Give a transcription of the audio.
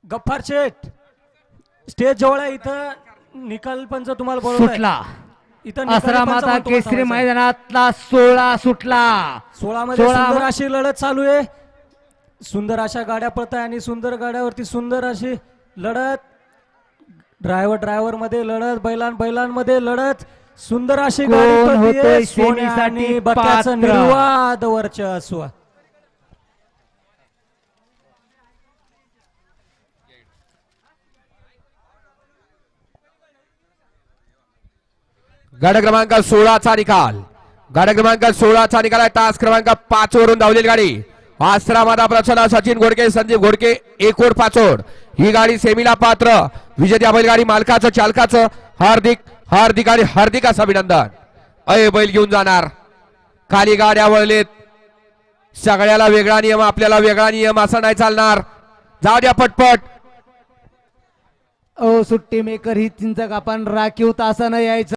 गफ्फार शेठ stage जवळ आहे, इथं निकाल पंच तुम्हाला बोलवलाय. सुटला इथं आसरा माता केसरी मैदानातला 16 सुटला. 16 मध्ये सुंदर अशी लढत चालू आहे. सुंदर अशा गाड्या पळताय आणि सुंदर गाड्यावरती सुंदर अशी लढत. ड्रायव्हर मध्ये लढत, बैलांमध्ये लढत. सुंदर अशी गाडी पळतेय. सोन्या आणि बक्याचं निर्वाद वर्चस्व. गाडा क्रमांक 16 चा निकाल. गाडा क्रमांक 16 चा निकाल आहे. तास क्रमांक 5 वरून धावलेली गाडी आसरा माता प्रसन्न सचिन घोडके संजीव घोडके एकोड पाचोड. ही गाडी सेमीला पात्र. विजेत्या बैलगाडी मालकाचं चालकाचं हार्दिक आणि हार्दिक असं अभिनंदन. अय बैल घेऊन जाणार. खाली गाड्या वळलेत. सगळ्याला वेगळा नियम, आपल्याला वेगळा नियम, असं नाही चालणार. जाऊ द्या पटपट. सुट्टी मेकर ही चिंचक आपण राखीव तासानं यायचं.